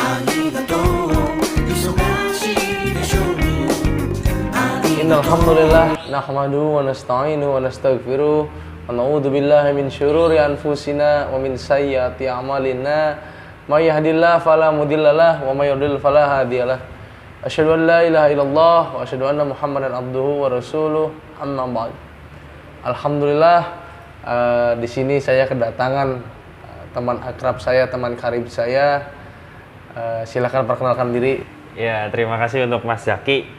Innal hamdalillah nahmaduhu wa nasta'inuhu wa nastaghfiruh wa na'udzu billahi min syururi anfusina wa min sayyiati a'malina may yahdihillahu fala mudhillalah wa may yudhlil fala hadiyalah. Asyhadu an la ilaha illallah wa asyhadu anna Muhammadan abduhu wa rasuluh. Amma ba'd. Alhamdulillah di sini saya kedatangan teman akrab saya, teman karib saya. Silakan perkenalkan diri. Ya, terima kasih untuk Mas Zaki.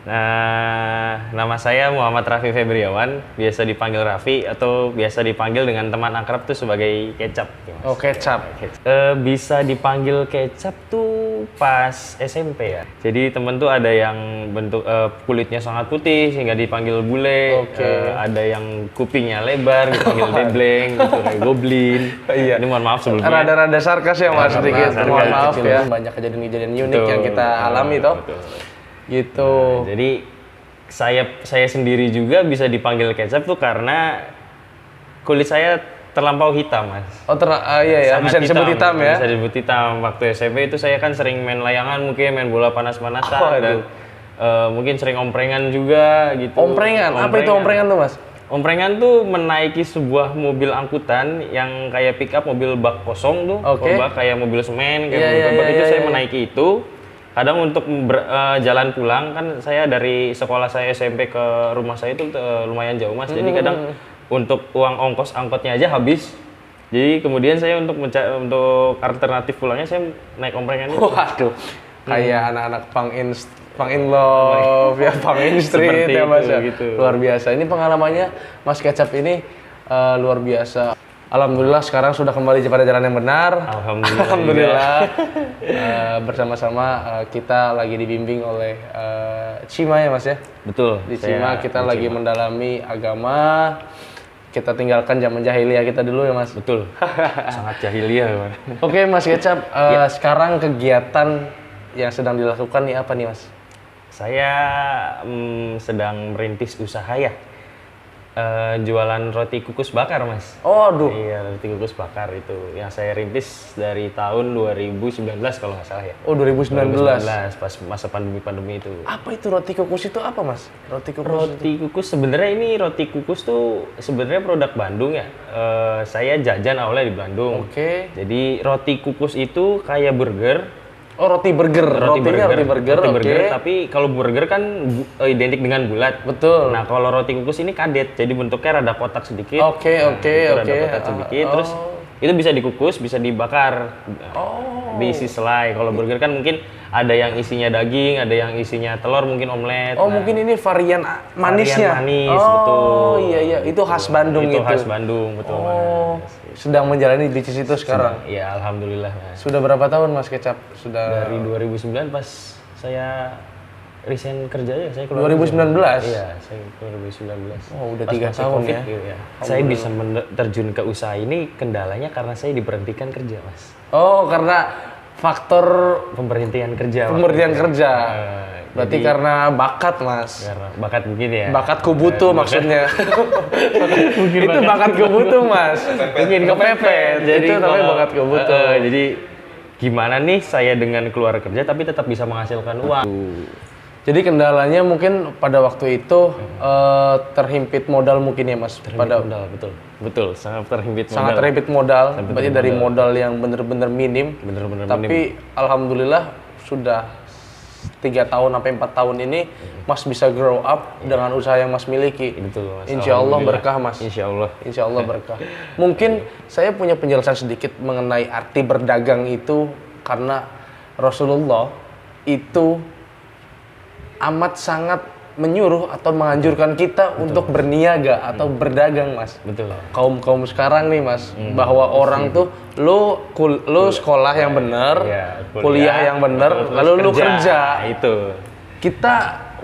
Nah, nama saya Muhammad Raffi Febriawan, biasa dipanggil Raffi atau biasa dipanggil dengan teman akrab tuh sebagai Kecap. Oh, Kecap. Bisa dipanggil Kecap tuh pas SMP ya. Jadi temen tuh ada yang bentuk kulitnya sangat putih sehingga dipanggil bule. Ada yang kupingnya lebar dipanggil debleng, gitu kayak goblin. Iya. Ini mohon maaf sebelumnya. Rada-rada sarkas ya Mas, sedikit. Mohon maaf kecil. ya. Banyak kejadian-kejadian unik yang kita alami toh. Gitu. Nah, jadi saya sendiri juga bisa dipanggil Kecap tuh karena kulit saya terlampau hitam, Mas. Oh, iya ya, bisa disebut hitam ya. Bisa disebut hitam. Waktu SMP itu saya kan sering main layangan, mungkin main bola panas-panasan dan mungkin sering omprengan juga gitu. Omprengan? Apa itu omprengan tuh, Mas? Omprengan tuh menaiki sebuah mobil angkutan yang kayak pick up, mobil bak kosong tuh, bak kayak mobil semen, kayak mobil bak itu saya menaiki itu. Kadang untuk jalan pulang kan saya dari sekolah saya SMP ke rumah saya itu lumayan jauh Mas. Jadi kadang untuk uang ongkos angkotnya aja habis. Jadi kemudian saya untuk alternatif pulangnya saya naik omprengan itu. Waduh. Kayak anak-anak punk in love ya, punk in street ya Mas. Gitu. Luar biasa. Ini pengalamannya Mas Kecap ini luar biasa. Alhamdulillah sekarang sudah kembali pada jalan yang benar. Alhamdulillah. Bersama-sama kita lagi dibimbing oleh Cima ya Mas ya. Betul. Di Cima kita lagi mendalami agama. Kita tinggalkan zaman jahiliyah kita dulu ya Mas. Betul. Sangat jahiliyah. Oke Mas Kecap, sekarang kegiatan yang sedang dilakukan nih apa nih Mas? Saya sedang merintis usaha ya. Jualan roti kukus bakar Mas. Oh aduh. Iya, roti kukus bakar itu yang saya rintis dari tahun 2019 kalau nggak salah ya. Oh 2019 pas masa pandemi itu. Apa itu roti kukus itu apa Mas? Roti kukus sebenarnya ini roti kukus tuh sebenarnya produk Bandung ya. Saya jajan awalnya di Bandung. Jadi roti kukus itu kayak burger. Oh roti burger, rotinya roti burger, tapi kalau burger kan identik dengan bulat. Betul. Nah kalau roti kukus ini kadet, jadi bentuknya rada kotak sedikit. Rada kotak sedikit, terus itu bisa dikukus, bisa dibakar, diisi selai. Kalau burger kan mungkin ada yang isinya daging, ada yang isinya telur, mungkin omelet. Oh mungkin ini varian manisnya. Varian manis, betul. Oh iya, itu khas Bandung itu. Itu khas Bandung, betul. Sedang menjalani bisnis itu sekarang? Iya, alhamdulillah. Mas. Sudah berapa tahun Mas Kecap? Sudah dari 2009 pas saya resign kerja ya, saya keluar 2019? Iya, saya 2019. Oh, udah 3 tahun COVID, ya. Gitu ya. Saya bisa terjun ke usaha ini kendalanya karena saya diberhentikan kerja, Mas. Oh, karena faktor pemberhentian kerja. Berarti jadi, karena bakat Mas. Karena bakat mungkin ya. Bakat kubutu maksudnya. Itu bakat kubutu Mas. Mungkin kepepet. Jadi itu namanya bakat kubutu. Jadi gimana nih saya dengan keluar kerja tapi tetap bisa menghasilkan uang. Jadi kendalanya mungkin pada waktu itu terhimpit modal mungkin ya Mas. Modal, betul. Sangat terhimpit modal. Berarti dari modal yang benar-benar minim. Tapi alhamdulillah sudah 3 tahun sampai 4 tahun ini Mas bisa grow up dengan usaha yang Mas miliki. Betul, Mas. Insya Allah berkah Mas. Insya Allah berkah. Mungkin saya punya penjelasan sedikit mengenai arti berdagang itu karena Rasulullah itu amat sangat menyuruh atau menganjurkan kita untuk berniaga atau berdagang Mas. Betul. Kaum sekarang nih Mas, bahwa orang tuh lu sekolah yang benar, kuliah yang benar, lalu lu kerja. Itu. Kita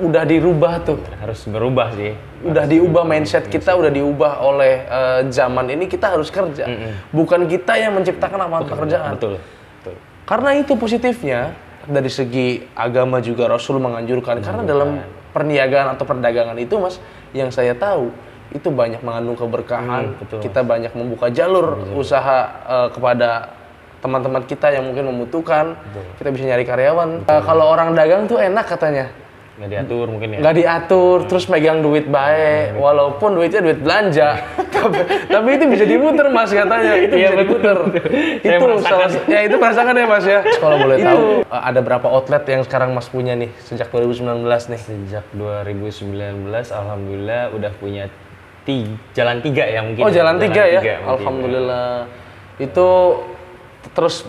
udah dirubah tuh. Harus berubah sih. Udah diubah mindset kita, udah diubah oleh zaman ini, kita harus kerja. Bukan kita yang menciptakan lapangan pekerjaan. Betul. Karena itu positifnya dari segi agama juga Rasul menganjurkan karena dalam perniagaan atau perdagangan itu Mas, yang saya tahu itu banyak mengandung keberkahan. Kita banyak membuka jalur usaha kepada teman-teman kita yang mungkin membutuhkan. Kita bisa nyari karyawan. Kalau orang dagang tuh enak katanya. Nggak diatur mungkin ya? Nggak diatur, terus megang duit baik, walaupun duitnya duit belanja. Tapi itu bisa diputer Mas katanya, itu bisa diputer. Itu itu merasakan ya Mas ya. Kalau boleh tahu, ada berapa outlet yang sekarang Mas punya nih sejak 2019 nih? Sejak 2019, alhamdulillah udah punya jalan 3 ya mungkin. Oh jalan 3 ya? Mungkin, alhamdulillah. Ya. Itu terus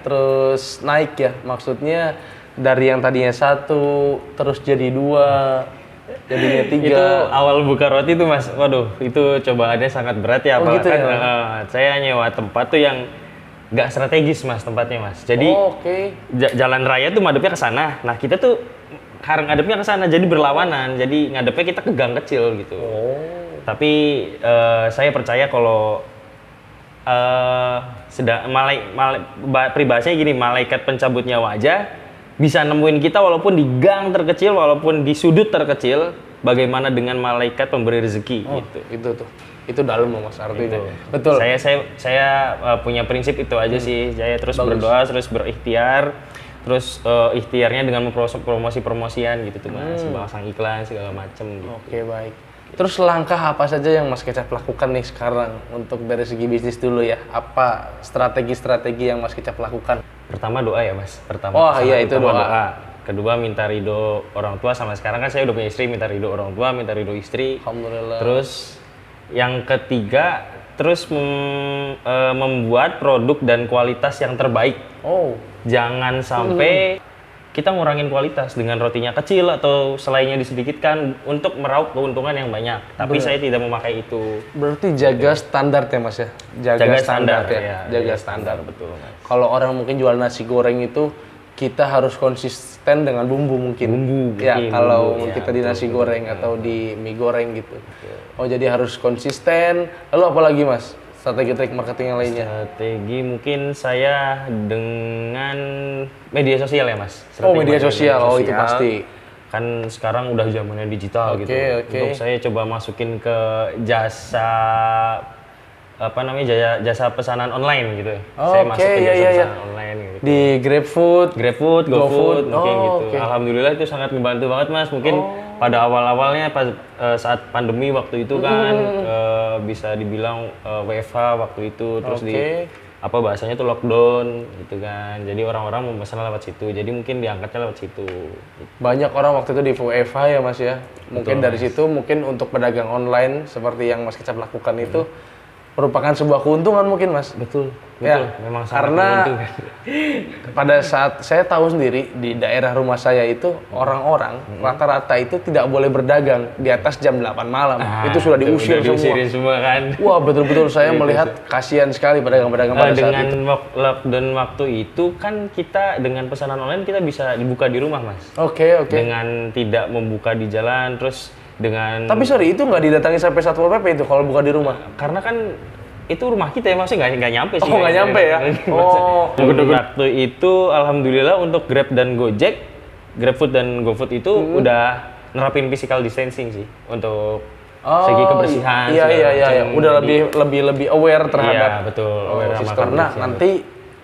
terus naik ya, maksudnya dari yang tadinya 1 terus jadi 2 jadinya 3. Itu awal buka roti tuh Mas, waduh itu cobaannya sangat berat ya. Gitu kan ya? Saya nyewa tempat tuh yang nggak strategis Mas tempatnya Mas. Jadi jalan raya tuh madepnya ke sana. Nah kita tuh ngadepnya ke sana, jadi berlawanan. Jadi ngadepnya kita ke gang kecil gitu. Tapi saya percaya kalau peribahasanya gini, malaikat pencabut nyawa aja bisa nemuin kita walaupun di gang terkecil, walaupun di sudut terkecil. Bagaimana dengan malaikat pemberi rezeki gitu. Itu dalam Mas artinya. Gitu. Betul. Saya punya prinsip itu aja sih. Saya terus berdoa, terus berikhtiar, terus ikhtiarnya dengan promosi-promosian gitu tuh Mas, pasang iklan segala macem gitu. Oke, baik. Terus langkah apa saja yang Mas Kecap lakukan nih sekarang untuk dari segi bisnis dulu ya? Apa strategi-strategi yang Mas Kecap lakukan? Pertama doa ya Mas. Itu doa. Kedua minta ridho orang tua, sama sekarang kan saya udah punya istri, minta ridho orang tua, minta ridho istri. Alhamdulillah. Terus yang ketiga, terus membuat produk dan kualitas yang terbaik. Jangan sampai kita ngurangin kualitas dengan rotinya kecil atau selainnya disedikitkan untuk meraup keuntungan yang banyak. Tapi saya tidak memakai itu. Berarti jaga standar ya Mas ya? Jaga standar ya? Jaga standar. Betul Mas. Kalau orang mungkin jual nasi goreng itu, kita harus konsisten dengan bumbu mungkin. Kalau kita di nasi goreng atau di mie goreng gitu. Jadi harus konsisten. Lalu apa lagi Mas? Strategi trik marketing yang lainnya? Strategi mungkin saya dengan media sosial ya Mas. Media sosial. Itu pasti. Kan sekarang udah zamannya digital gitu. Untuk saya coba masukin ke jasa jasa pesanan online gitu. Saya masuk ke jasa pesanan online gitu. Di GrabFood, GoFood mungkin gitu. Alhamdulillah itu sangat membantu banget Mas. Mungkin pada awal-awalnya saat pandemi waktu itu kan bisa dibilang WFH waktu itu, terus bahasanya tuh lockdown gitu kan. Jadi orang-orang memesan lewat situ. Jadi mungkin diangkatnya lewat situ. Banyak orang waktu itu di WFH ya Mas ya. Mungkin dari situ mungkin untuk pedagang online seperti yang Mas Kecap lakukan itu merupakan sebuah keuntungan mungkin Mas. Betul. Memang karena pada saat saya tahu sendiri di daerah rumah saya itu orang-orang rata-rata itu tidak boleh berdagang di atas jam 8 malam. Itu sudah diusir semua kan. Wah, betul-betul saya melihat kasihan sekali pedagang-pedagang pada saat itu. Dengan lockdown waktu itu kan kita dengan pesanan online kita bisa dibuka di rumah Mas. Oke. Dengan tidak membuka di jalan, terus dengan... Tapi sorry, itu nggak didatangi sampai Satpol PP itu kalau buka di rumah? Karena kan itu rumah kita ya, maksudnya nggak nyampe sih. Nggak nyampe ya? Waktu itu alhamdulillah untuk Grab dan Gojek, GrabFood dan GoFood itu udah nerapin physical distancing sih untuk segi kebersihan. Iya. Udah lebih aware terhadap aware sama karena nanti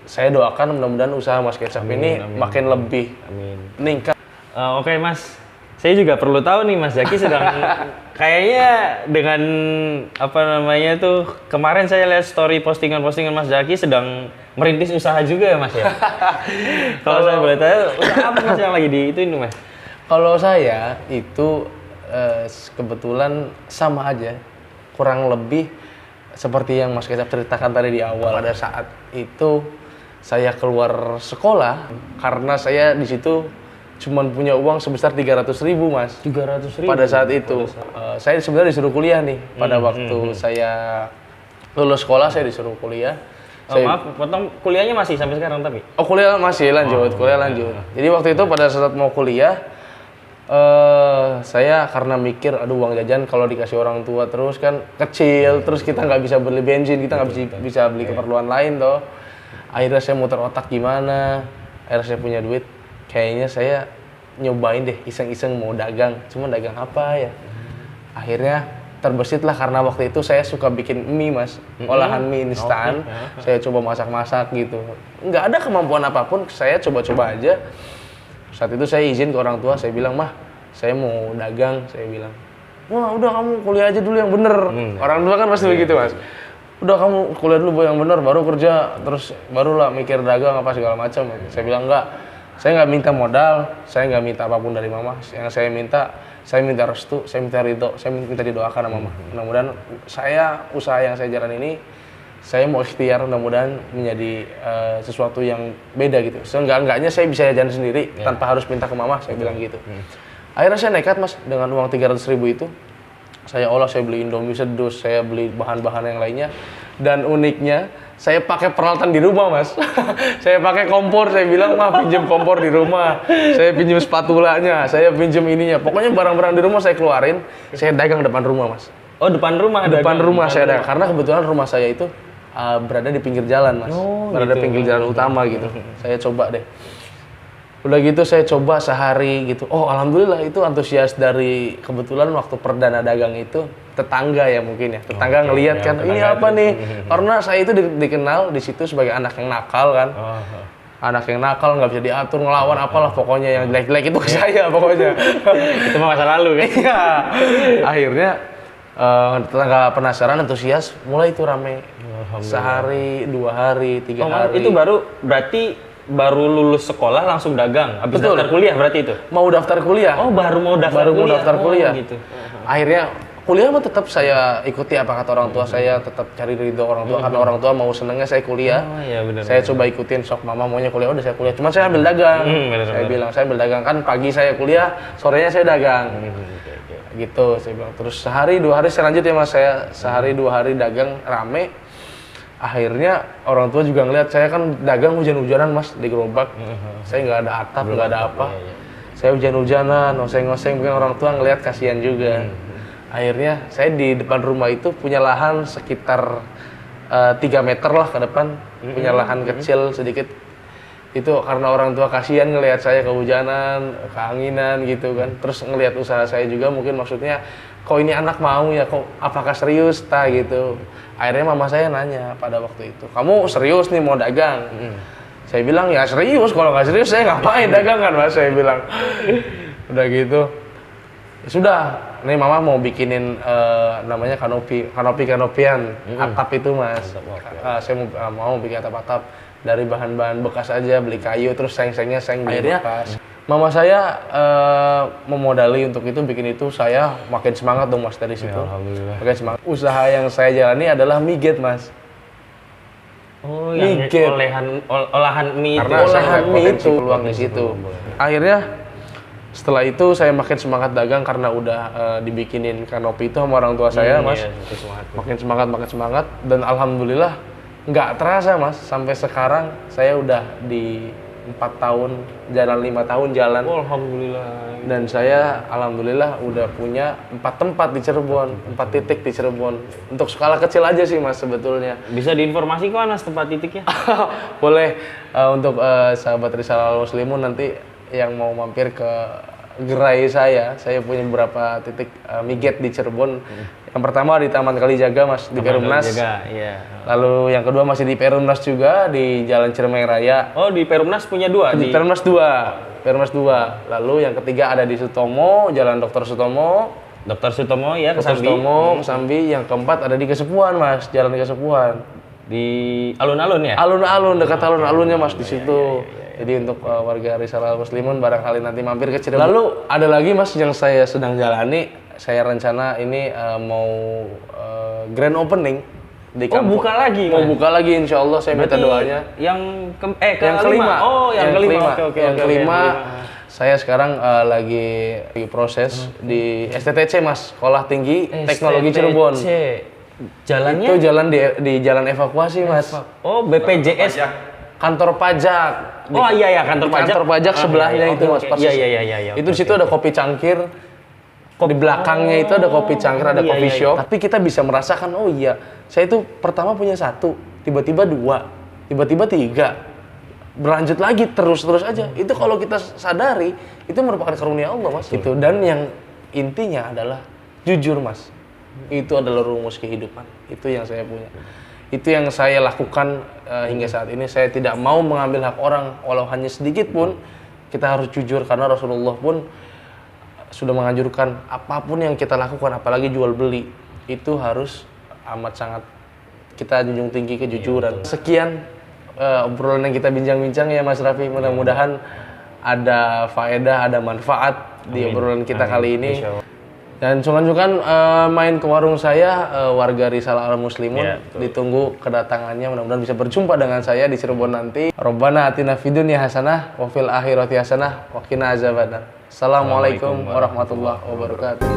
saya doakan mudah-mudahan usaha Mas Kecap ini makin lebih meningkat. Oke Mas. Saya juga perlu tahu nih Mas Zaki sedang kayaknya dengan kemarin saya lihat story postingan Mas Zaki sedang merintis usaha juga ya Mas ya. Kalau saya boleh tahu, usaha apa Mas yang lagi di itu ini Mas? Kalau saya itu kebetulan sama aja, kurang lebih seperti yang Mas Kecap ceritakan tadi di awal. Pada saat itu saya keluar sekolah karena saya di situ cuman punya uang sebesar 300.000 Mas. 300.000? Pada saat itu. Saya sebenarnya disuruh kuliah nih. Pada waktu saya lulus sekolah, saya disuruh kuliah. Maaf, potong kuliahnya masih sampai sekarang tapi? Kuliah masih lanjut, lanjut. Jadi waktu itu pada saat mau kuliah, saya karena mikir, aduh uang jajan kalau dikasih orang tua terus kan kecil, terus kita nggak bisa beli bensin, kita nggak bisa beli keperluan lain toh. Akhirnya saya muter otak gimana, akhirnya saya punya duit. Kayaknya saya nyobain deh iseng-iseng mau dagang, cuma dagang apa ya? Akhirnya terbesit lah karena waktu itu saya suka bikin mie mas, olahan mie instan. Saya coba masak-masak gitu. Nggak ada kemampuan apapun, saya coba-coba aja. Saat itu saya izin ke orang tua, saya bilang, mah saya mau dagang, saya bilang. Wah udah kamu kuliah aja dulu yang bener. Orang tua kan pasti begitu mas. Udah kamu kuliah dulu yang bener, baru kerja, terus barulah mikir dagang apa segala macam. Saya bilang enggak, saya nggak minta modal, saya nggak minta apapun dari mama. Yang saya minta restu, saya minta ridho, saya minta didoakan sama mama. Mudah-mudahan usaha yang saya jalan ini, saya mau ikhtiar mudah-mudahan menjadi sesuatu yang beda gitu. Seenggak-enggaknya saya bisa jalan sendiri tanpa harus minta ke mama, saya bilang gitu. Akhirnya saya nekat mas, dengan uang 300.000 itu, saya beli Indomie sedus, saya beli bahan-bahan yang lainnya. Dan uniknya, saya pakai peralatan di rumah mas. Saya pakai kompor, saya bilang mah pinjam kompor di rumah. Saya pinjam spatulanya, saya pinjam ininya. Pokoknya barang-barang di rumah saya keluarin, saya dagang depan rumah mas. Oh depan rumah? Depan rumah saya dagang, karena kebetulan rumah saya itu berada di pinggir jalan mas. Berada di pinggir jalan utama gitu. Saya coba deh. Udah gitu saya coba sehari gitu. Oh alhamdulillah itu antusias dari kebetulan waktu perdana dagang itu tetangga ya mungkin ya. Tetangga ngelihat kan ini apa nih? Karena saya itu dikenal di situ sebagai anak yang nakal kan. Anak yang nakal nggak bisa diatur ngelawan apalah pokoknya yang jelek-jelek itu ke saya pokoknya. Itu mah masa lalu kan. Iya. Akhirnya tetangga penasaran antusias mulai itu rame. Sehari, 2 hari, 3 hari. Itu baru lulus sekolah langsung dagang, habis daftar kuliah berarti itu? Mau daftar kuliah. Oh baru mau daftar kuliah. Gitu. Akhirnya kuliah mah tetap saya ikuti apa kata orang tua saya, tetap cari ridho orang tua karena orang tua mau senengnya saya kuliah. Iya, benar, saya coba ikutin sok mama maunya kuliah, udah saya kuliah. Cuma saya ambil dagang. Saya bilang saya ambil dagang kan pagi saya kuliah, sorenya saya dagang. Gitu saya bilang. Terus sehari 2 hari saya lanjut ya mas, saya sehari 2 hari dagang rame. Akhirnya orang tua juga ngeliat saya kan dagang hujan-hujanan mas di gerobak. Saya nggak ada atap, nggak ada apa. Saya hujan-hujanan, ngoseng-ngoseng, mungkin orang tua ngeliat kasihan juga. Akhirnya saya di depan rumah itu punya lahan sekitar 3 meter lah ke depan, punya lahan kecil sedikit. Itu karena orang tua kasihan ngelihat saya kehujanan, keanginan gitu kan. Terus ngelihat usaha saya juga mungkin maksudnya, kok ini anak mau ya, kok apakah serius ta gitu. Akhirnya mama saya nanya pada waktu itu, kamu serius nih mau dagang? Saya bilang ya serius, kalau nggak serius saya ngapain dagang kan mas, saya bilang. Udah gitu, ya sudah, nih mama mau bikinin namanya kanopian, atap itu mas. Saya mau bikin atap-atap dari bahan-bahan bekas aja, beli kayu, terus seng-sengnya seng bekas. Mama saya memodali untuk itu, bikin itu, saya makin semangat dong mas dari situ. Ya, alhamdulillah. Makin semangat. Usaha yang saya jalani adalah mie get mas. Oh, yang olahan mie. Karena olahan mie itu peluang di situ. Akhirnya setelah itu saya makin semangat dagang karena udah dibikinin kanopi itu sama orang tua saya mas. Iya, makin semangat dan alhamdulillah nggak terasa mas, sampai sekarang saya udah di 4 tahun jalan, 5 tahun jalan. Oh, alhamdulillah. Dan saya alhamdulillah udah punya 4 tempat di Cirebon, 4 titik di Cirebon. Untuk skala kecil aja sih mas sebetulnya. Bisa diinformasikan mas tempat titiknya? Boleh. Untuk sahabat Risalah Muslimun nanti yang mau mampir ke gerai saya punya beberapa titik miget di Cirebon. Yang pertama di Taman Kalijaga mas, di Perumnas. Iya. Lalu yang kedua masih di Perumnas juga, di Jalan Ciremai Raya. Oh, di Perumnas punya 2? Di Perumnas 2. Lalu yang ketiga ada di Sutomo, Jalan Dr. Sutomo. Dr. Sutomo ya, Kesambi. Kesambi. Yang keempat ada di Kesepuan mas, Jalan Kesepuan. Di alun-alun ya? Alun-alun, dekat alun-alunnya mas di situ. Jadi untuk warga Risalah Muslimun barangkali nanti mampir ke Cirebon. Lalu ada lagi mas yang saya sedang jalani, saya rencana ini mau grand opening di kampung. Buka lagi? Mau buka lagi insya Allah, saya minta doanya. Yang kelima. Oh, yang kelima. Yang kelima. Saya sekarang lagi proses di STTC mas, Sekolah Tinggi Teknologi Cirebon. Jalannya? Itu jalan di jalan evakuasi mas. Oh, BPJS. Kantor pajak. Kantor pajak. Kantor pajak sebelahnya itu mas. Iya. Itu di situ ada kopi cangkir. Di belakangnya itu ada kopi cangkir, ada coffee shop. Tapi kita bisa merasakan, oh iya, saya itu pertama punya 1, tiba-tiba 2, tiba-tiba 3, berlanjut lagi terus aja. Itu kalau kita sadari, itu merupakan karunia Allah mas. Gitu. Dan yang intinya adalah jujur mas. Itu adalah rumus kehidupan. Itu yang saya punya. Itu yang saya lakukan hingga saat ini. Saya tidak mau mengambil hak orang walau hanya sedikit pun. Kita harus jujur karena Rasulullah pun sudah menganjurkan apapun yang kita lakukan, apalagi jual beli, itu harus amat sangat kita junjung tinggi kejujuran. Sekian obrolan yang kita bincang-bincang ya Mas Raffi, mudah-mudahan ada faedah, ada manfaat di obrolan kita kali ini. Dan sungkan-sungkan main ke warung saya, warga Risalah Al Muslimun, ditunggu kedatangannya, mudah-mudahan bisa berjumpa dengan saya di Cirebon nanti. Rabbana atina fid dunya hasanah wa fil akhirati hasanah wa qina azabannar. Assalamualaikum warahmatullahi wabarakatuh.